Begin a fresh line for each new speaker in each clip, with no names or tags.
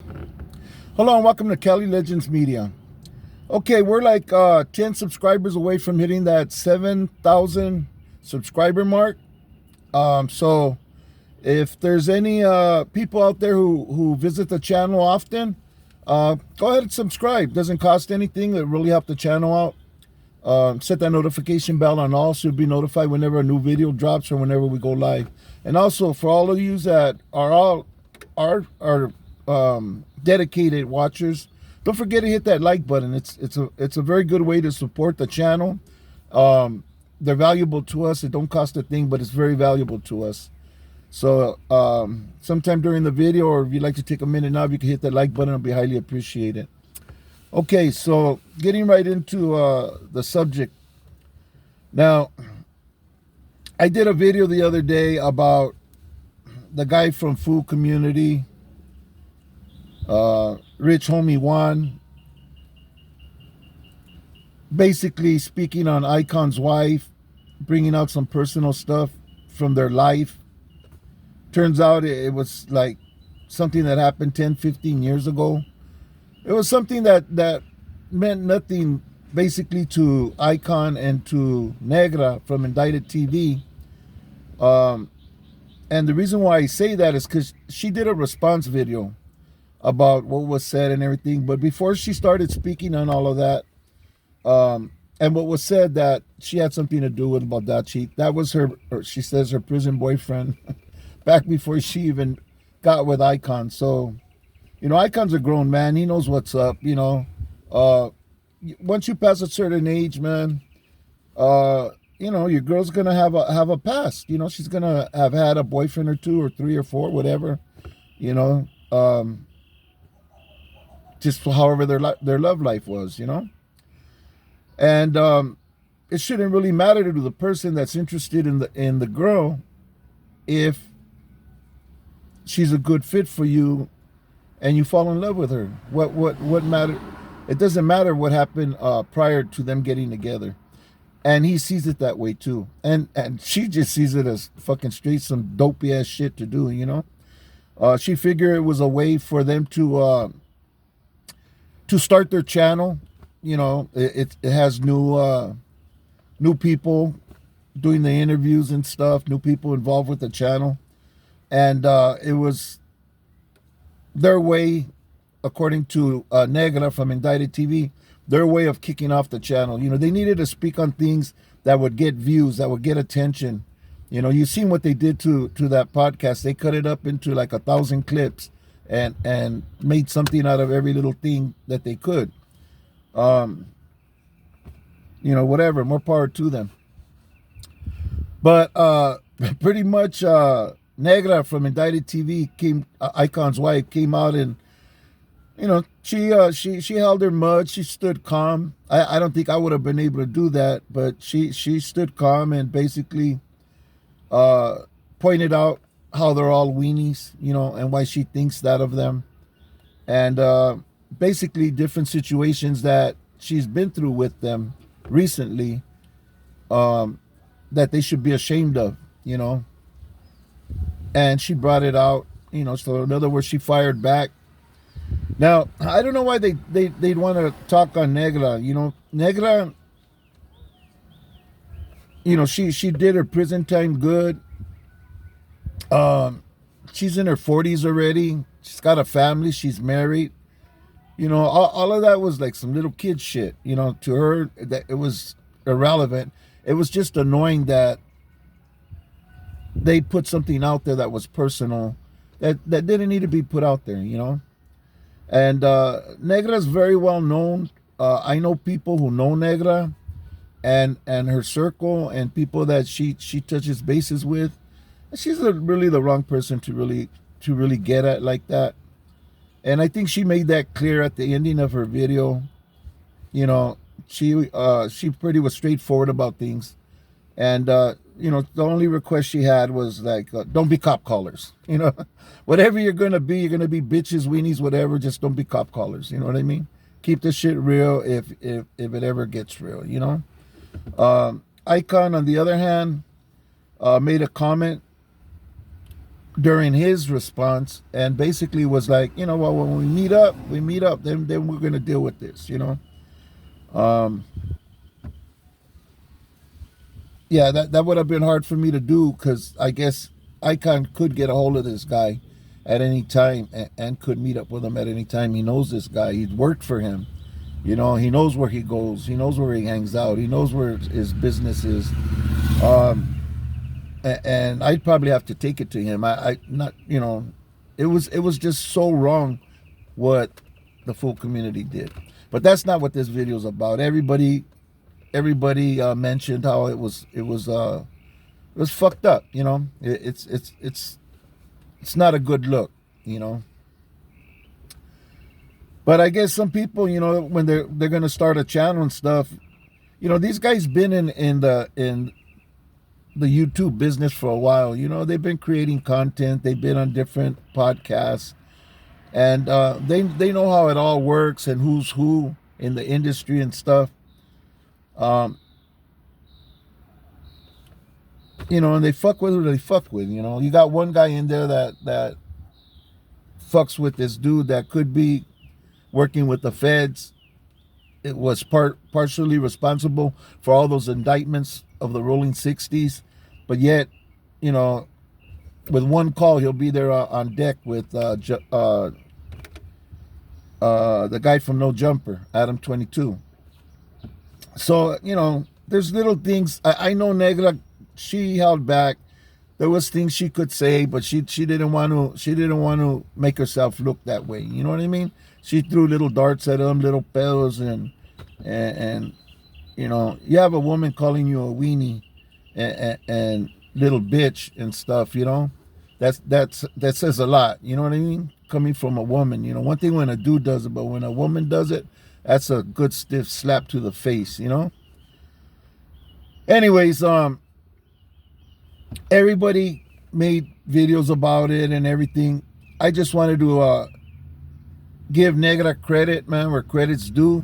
Hello and welcome to Cali Legends Media. Okay, we're like 10 subscribers away from hitting that 7,000 subscriber mark. So if there's any people out there who visit the channel often, go ahead and subscribe. Doesn't cost anything. It really helps the channel out. Set that notification bell on all so you'll be notified whenever a new video drops or whenever we go live. And also for all of you that are dedicated watchers, don't forget to hit that like button. It's a very good way to support the channel. They're valuable to us. It don't cost a thing, but it's very valuable to us. So sometime during the video, or if you'd like to take a minute now, if you can hit that like button, it'll be highly appreciated. Okay, so getting right into the subject. Now, I did a video the other day about the guy from FOOCOMMUNITY, Rich Homie Juan, basically speaking on Icon's wife, bringing out some personal stuff from their life. Turns out it was like something that happened 10, 15 years ago. It was something that meant nothing basically to Icon and to Negra from Indicted TV. And the reason why I say that is because she did a response video about what was said and everything. But before she started speaking on all of that, and what was said, that she had something to do with about that was her, or she says, her prison boyfriend back before she even got with Icon. So, you know, Icon's a grown man. He knows what's up, you know. Once you pass a certain age, man, you know, your girl's gonna have a past. You know, she's gonna have had a boyfriend or two or three or four, whatever. You know, just however their love life was, you know. And it shouldn't really matter to the person that's interested in the girl if she's a good fit for you and you fall in love with her. What matter? It doesn't matter what happened prior to them getting together. And he sees it that way too. And she just sees it as fucking straight some dopey ass shit to do, you know. She figured it was a way for them to start their channel. You know, it has new people doing the interviews and stuff, new people involved with the channel. And it was their way, according to Negra from Indicted TV, their way of kicking off the channel. You know, they needed to speak on things that would get views, that would get attention. You know, you've seen what they did to that podcast. They cut it up into like 1,000 clips and made something out of every little thing that they could. You know, whatever, more power to them. But pretty much Negra from Indicted TV Icon's wife came out, and you know, she held her mud. She stood calm. I don't think I would have been able to do that, but she stood calm and basically pointed out how they're all weenies, you know, and why she thinks that of them, and basically different situations that she's been through with them recently, that they should be ashamed of, you know. And she brought it out, you know. So in other words, she fired back. Now, I don't know why they'd want to talk on Negra. You know, Negra, you know, she did her prison time good. She's in her 40s already. She's got a family. She's married. You know, all of that was like some little kid shit. You know, to her, that it was irrelevant. It was just annoying that they put something out there that was personal, that didn't need to be put out there, you know. And Negra is very well known. I know people who know Negra and her circle, and people that she touches bases with. She's really the wrong person to really get at like that. And I think she made that clear at the ending of her video. You know, she pretty was straightforward about things. And you know, the only request she had was like, don't be cop callers. You know, whatever you're gonna be bitches, weenies, whatever. Just don't be cop callers. You know what I mean? Keep the shit real if it ever gets real. You know. Icon, on the other hand, made a comment during his response, and basically was like, you know, well, when we meet up, then we're gonna deal with this, you know. Um, yeah, that would have been hard for me to do, because I guess Icon could get a hold of this guy at any time, and could meet up with him at any time. He knows this guy. He's worked for him. You know, he knows where he goes. He knows where he hangs out. He knows where his business is. And I'd probably have to take it to him. I not, you know, it was just so wrong what the full community did. But that's not what this video is about. Everybody mentioned how it was fucked up. You know, it's not a good look. You know. But I guess some people, you know, when they're gonna start a channel and stuff, you know, these guys been in the YouTube business for a while. You know, they've been creating content. They've been on different podcasts, and they know how it all works and who's who in the industry and stuff. You know, and they fuck with who they fuck with. You know, you got one guy in there that fucks with this dude that could be working with the feds. It was partially responsible for all those indictments of the rolling 60s, but yet, you know, with one call he'll be there on deck with the guy from No Jumper, Adam 22. So, you know, there's little things. I know Negra, she held back. There was things she could say, but she didn't want to make herself look that way. You know what I mean? She threw little darts at him, little pedos, and you know, you have a woman calling you a weenie and little bitch and stuff. You know, that says a lot. You know what I mean? Coming from a woman. You know, one thing when a dude does it, but when a woman does it, that's a good stiff slap to the face. You know. Anyways, everybody made videos about it and everything. I just wanted to give Negra credit, man, where credit's due.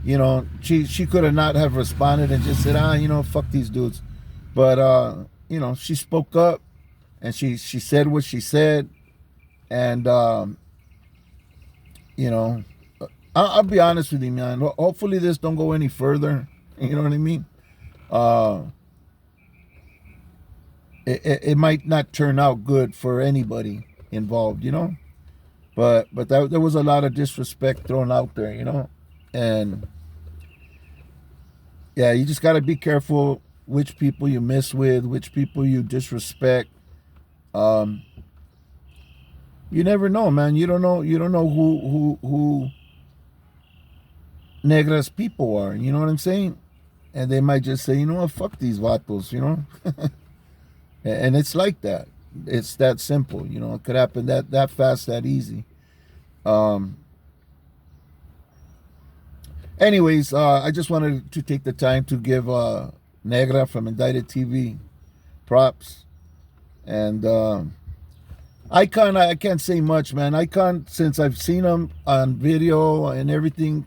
You know, she could have not have responded and just said, you know, fuck these dudes. But you know, she spoke up and she said what she said. And you know, I'll be honest with you, man. Hopefully this don't go any further. You know what I mean? It might not turn out good for anybody involved, you know. But there was a lot of disrespect thrown out there, you know. And yeah, you just got to be careful which people you mess with, which people you disrespect. You never know, man. You don't know who Negra's people are. You know what I'm saying? And they might just say, you know what, fuck these vatos, you know. And it's like that. It's that simple, you know. It could happen that fast, that easy. Anyways, I just wanted to take the time to give Negra from Indicted TV props. And Icon, I can't say much, man. Icon, since I've seen him on video and everything,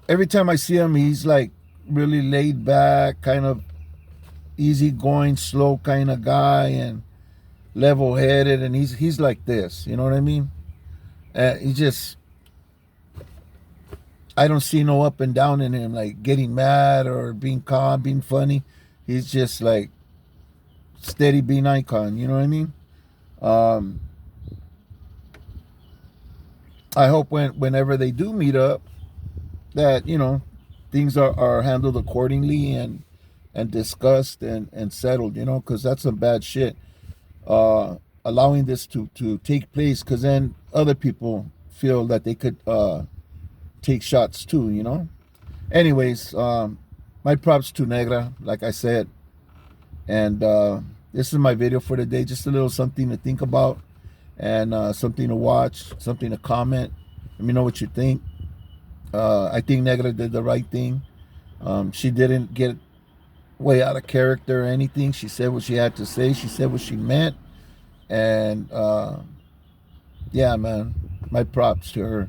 every time I see him, he's like really laid back, kind of easygoing, slow kind of guy, and level-headed, and he's like this, you know what I mean? He just, I don't see no up and down in him, like getting mad or being calm, being funny. He's just like steady being Icon, you know what I mean? I hope whenever they do meet up that, you know, things are handled accordingly and discussed and settled, you know, because that's some bad shit. Allowing this to take place, because then other people feel that they could take shots too, you know. Anyways, my props to Negra, like I said. And this is my video for today. Just a little something to think about, and something to watch, something to comment. Let me know what you think. I think Negra did the right thing. She didn't get way out of character or anything. She said what she had to say. She said what she meant. And yeah, man, my props to her.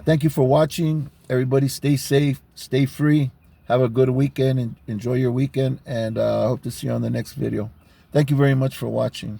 Thank you for watching. Everybody stay safe, stay free, have a good weekend, and enjoy your weekend. And I hope to see you on the next video. Thank you very much for watching.